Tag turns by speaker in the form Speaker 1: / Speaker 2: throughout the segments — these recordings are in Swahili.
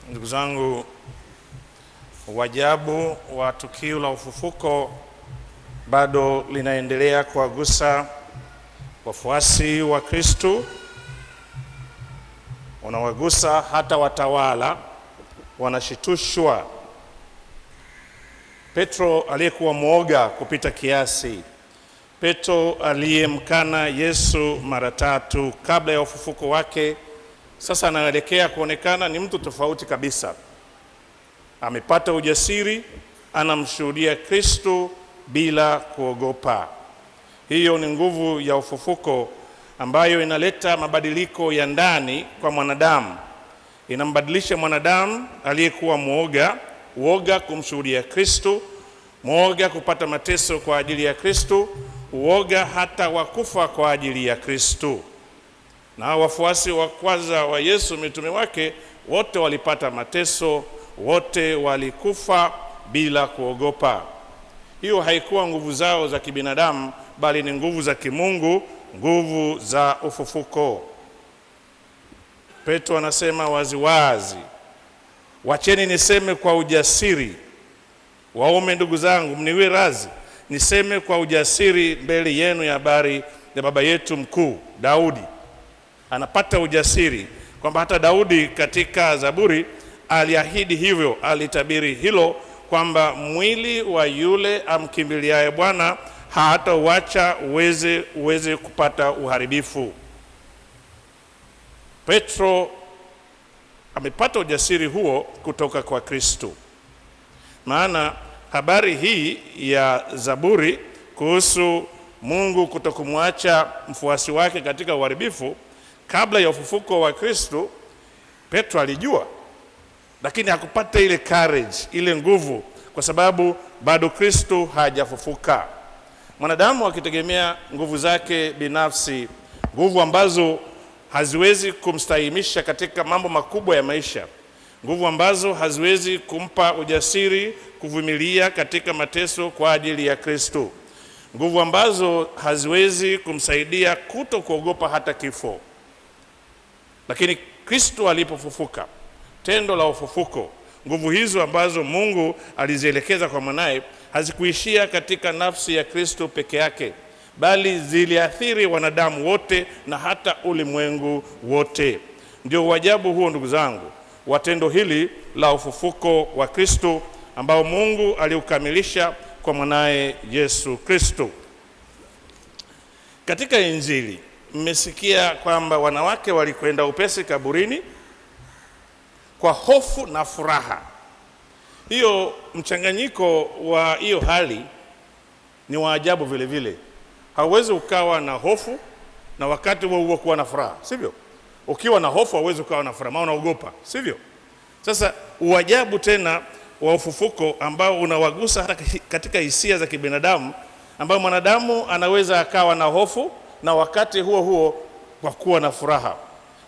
Speaker 1: Ndugu zangu, wajibu wa tukio la ufufuko bado linaendelea kuwagusa wafuasi wa Kristo, unawagusa hata watawala, wanashitushwa. Petro aliyekuwa mwoga kupita kiasi, Petro aliyemkana Yesu mara 3 kabla ya ufufuko wake, sasa anaelekea kuonekana ni mtu tofauti kabisa. Amepata ujasiri, anamshuhudia Kristo bila kuogopa. Hiyo ni nguvu ya ufufuko ambayo inaleta mabadiliko ya ndani kwa mwanadamu. Inambadilisha mwanadamu aliyekuwa uoga kumshuhudia Kristo, mwoga kupata mateso kwa ajili ya Kristo, uoga hata wakufa kwa ajili ya Kristo. Na wafuasi wa kwanza wa Yesu, mitume wake, wote walipata mateso, wote walikufa bila kuogopa. Hiyo haikuwa nguvu zao za kibinadamu, bali ni nguvu za kimungu, nguvu za ufufuko. Petro anasema waziwazi, wacheni niseme kwa ujasiri. Waume ndugu zangu, mniwe radhi niseme kwa ujasiri mbele yenu ya habari ya baba yetu mkuu Daudi. Anapata ujasiri kwamba hata Daudi katika Zaburi aliahidi hivyo, alitabiri hilo kwamba mwili wa yule amkimbiliaye Bwana hatauacha uweze kupata uharibifu. Petro amepata ujasiri huo kutoka kwa Kristo. Maana habari hii ya Zaburi kuhusu Mungu kutokumwacha mfuasi wake katika uharibifu, kabla ya ufufuko wa Kristo, Petro alijua, lakini hakupata ile courage, ile nguvu, kwa sababu bado Kristo hajafufuka. Mwanadamu akitegemea nguvu zake binafsi, nguvu ambazo haziwezi kumstahimisha katika mambo makubwa ya maisha, nguvu ambazo haziwezi kumpa ujasiri kuvumilia katika mateso kwa ajili ya Kristo, nguvu ambazo haziwezi kumsaidia kuto kuogopa hata kifo. Lakini Kristo alipofufuka, tendo la ufufuko, nguvu hizo ambazo Mungu alizielekeza kwa mwanae hazikuishia katika nafsi ya Kristo peke yake, bali ziliathiri wanadamu wote na hata ulimwengu wote. Ndio wajibu huo, ndugu zangu, wa tendo hili la ufufuko wa Kristo ambao Mungu aliukamilisha kwa mwanae Yesu Kristo. Katika Injili mmesikia kwamba wanawake walikwenda upesi kaburini kwa hofu na furaha. Hiyo mchanganyiko wa hiyo hali ni wa ajabu vile vile. Hauwezi ukawa na hofu na wakati huo kuwa na furaha, sivyo? Ukiwa na hofu hauwezi ukawa na furaha, maana unaogopa, sivyo? Sasa uajabu tena wa ufufuko ambao unawagusa hata katika hisia za kibinadamu, ambao mwanadamu anaweza akawa na hofu na wakati huo kwa kuwa na furaha.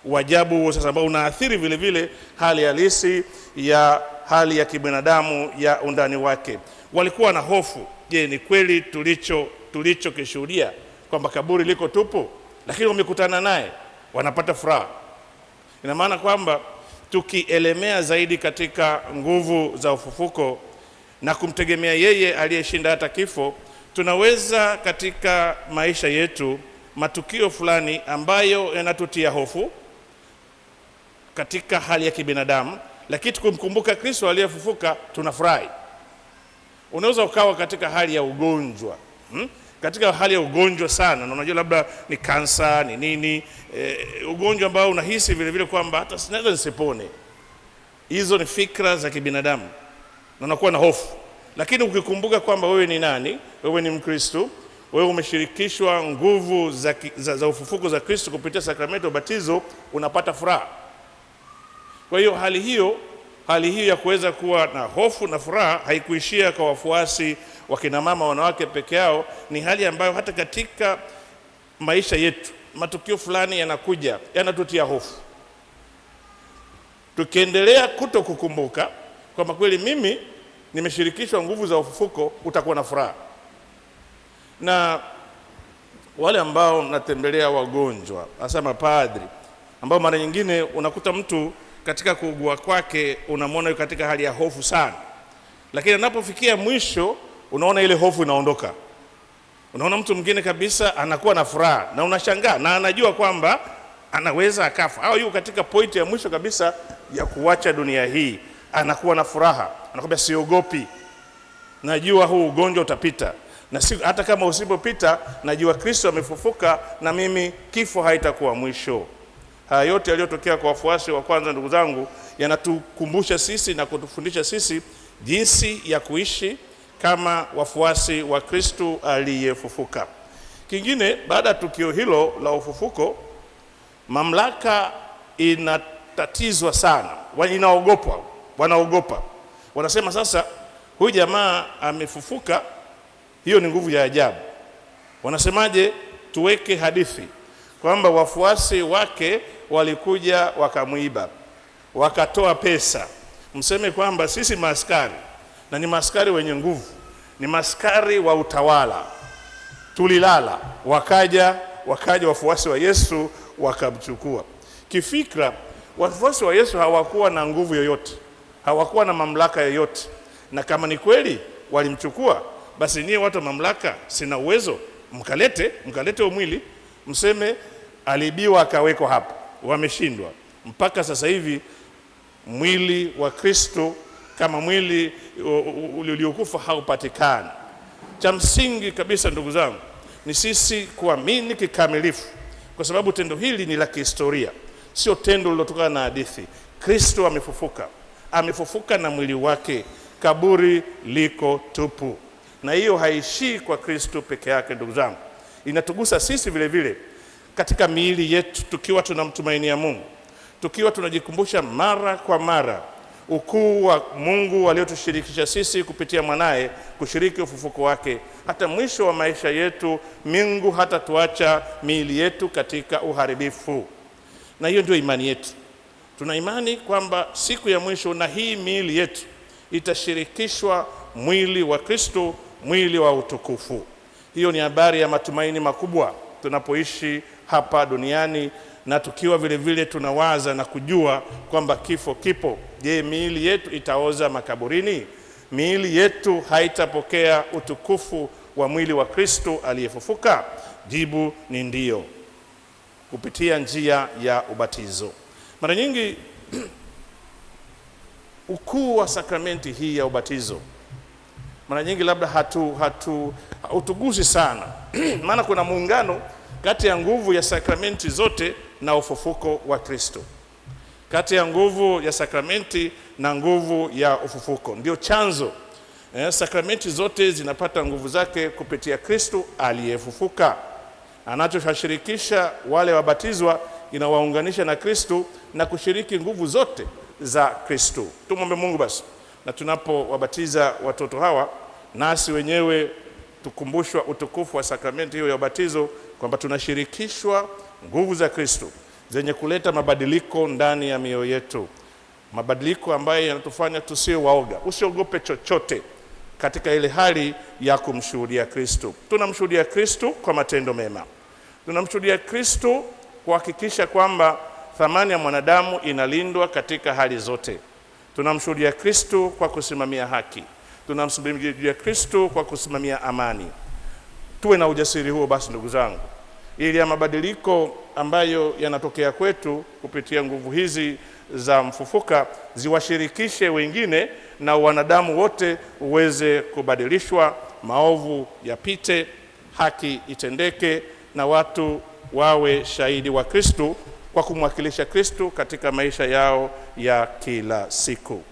Speaker 1: Uajabu huo sasa ambao unaathiri vile vile hali halisi ya hali ya kibinadamu ya undani wake. Walikuwa na hofu. Je, ni kweli tulichokishuhudia kwamba kaburi liko tupu? Lakini wamekutana naye, wanapata furaha. Ina maana kwamba tukielemea zaidi katika nguvu za ufufuko na kumtegemea yeye aliyeshinda hata kifo, tunaweza katika maisha yetu matukio fulani ambayo yanatutia hofu katika hali ya kibinadamu, lakini tukumkumbuka Kristo aliyefufuka tunafurahi. Unaweza ukawa katika hali ya ugonjwa, katika hali ya ugonjwa sana, na unajua labda ni kansa, ni nini, ugonjwa ambao unahisi vile vile kwamba hata sinaweza nisipone. Hizo ni fikra za kibinadamu na unakuwa na hofu. Lakini ukikumbuka kwamba wewe ni nani, wewe ni Mkristo, wewe umeshirikishwa nguvu za ufufuko za Kristo kupitia sakramento ubatizo, unapata furaha. Kwa hiyo hali hiyo ya kuweza kuwa na hofu na furaha haikuishia kwa wafuasi wa kina mama, wanawake peke yao. Ni hali ambayo hata katika maisha yetu matukio fulani yanakuja, yanatutia hofu. Tukiendelea kutokukumbuka kwamba kweli mimi nimeshirikishwa nguvu za ufufuko, utakuwa na furaha. Na wale ambao natembelea wagonjwa, hasa mapadri, ambao mara nyingine unakuta mtu katika kuugua kwake unamwona yuko katika hali ya hofu sana, lakini anapofikia mwisho unaona ile hofu inaondoka. Unaona mtu mwingine kabisa anakuwa na furaha na unashangaa, na anajua kwamba anaweza akafa au yuko katika pointi ya mwisho kabisa ya kuacha dunia hii, anakuwa na furaha, anakwambia siogopi, najua huu ugonjwa utapita, na hata kama usipopita najua Kristo amefufuka na mimi kifo haitakuwa mwisho. Haya yote yaliyotokea kwa wafuasi wa kwanza, ndugu zangu, yanatukumbusha sisi na kutufundisha sisi jinsi ya kuishi kama wafuasi wa Kristo aliyefufuka. Kingine, baada ya tukio hilo la ufufuko, mamlaka inatatizwa sana, wanaogopa. Wanasema sasa huyu jamaa amefufuka, hiyo ni nguvu ya ajabu. Wanasemaje? Tuweke hadithi kwamba wafuasi wake walikuja wakamuiba, wakatoa pesa, mseme kwamba sisi maaskari, na ni maaskari wenye nguvu, ni maaskari wa utawala, tulilala, wakaja wafuasi wa Yesu wakamchukua. Kifikra wafuasi wa Yesu hawakuwa na nguvu yoyote, hawakuwa na mamlaka yoyote, na kama ni kweli walimchukua, basi nyie watu wa mamlaka, sina uwezo, mkalete mwili, mseme alibiwa akawekwa hapa. Wameshindwa. Mpaka sasa hivi mwili wa Kristo kama mwili uliokufa haupatikani. Cha msingi kabisa, ndugu zangu, ni sisi kuamini kikamilifu, kwa sababu tendo hili ni la kihistoria, sio tendo lilotokana na hadithi. Kristo amefufuka na mwili wake, kaburi liko tupu. Na hiyo haishii kwa Kristo peke yake, ndugu zangu, inatugusa sisi vile vile katika miili yetu, tukiwa tunamtumainia Mungu, tukiwa tunajikumbusha mara kwa mara ukuu wa Mungu aliotushirikisha sisi kupitia mwanae kushiriki ufufuko wake. Hata mwisho wa maisha yetu Mungu hata tuacha miili yetu katika uharibifu. Na hiyo ndio imani yetu. Tuna imani kwamba siku ya mwisho na hii miili yetu itashirikishwa mwili wa Kristo, mwili wa utukufu. Hiyo ni habari ya matumaini makubwa tunapoishi hapa duniani, na tukiwa vile vile tunawaza na kujua kwamba kifo kipo. Je, miili yetu itaoza makaburini? Miili yetu haitapokea utukufu wa mwili wa Kristo aliyefufuka? Jibu ni ndio, kupitia njia ya ubatizo. Mara nyingi ukuu wa sakramenti hii ya ubatizo mara nyingi labda hautugusi sana maana kuna muungano kati ya nguvu ya sakramenti zote na ufufuko wa Kristo, kati ya nguvu ya sakramenti na nguvu ya ufufuko. Ndio chanzo. Sakramenti zote zinapata nguvu zake kupitia Kristo aliyefufuka. Anachoshirikisha wale wabatizwa inawaunganisha na Kristo na kushiriki nguvu zote za Kristo. Tumwombe Mungu basi, na tunapowabatiza watoto hawa, nasi wenyewe tukumbushwa utukufu wa sakramenti hiyo ya ubatizo, kwamba tunashirikishwa nguvu za Kristo zenye kuleta mabadiliko ndani ya mioyo yetu, mabadiliko ambayo yanatufanya tusiwe waoga. Usiogope chochote katika ile hali ya kumshuhudia Kristo. Tunamshuhudia Kristo kwa matendo mema. Tunamshuhudia Kristo kuhakikisha kwamba thamani ya mwanadamu inalindwa katika hali zote. Tunamshuhudia Kristo kwa kusimamia haki. Tunamshuhudia Kristo kwa kusimamia amani. Tuwe na ujasiri huo basi, ndugu zangu, ili ya mabadiliko ambayo yanatokea kwetu kupitia nguvu hizi za mfufuka ziwashirikishe wengine, na wanadamu wote uweze kubadilishwa, maovu yapite, haki itendeke, na watu wawe shahidi wa Kristo kwa kumwakilisha Kristo katika maisha yao ya kila siku.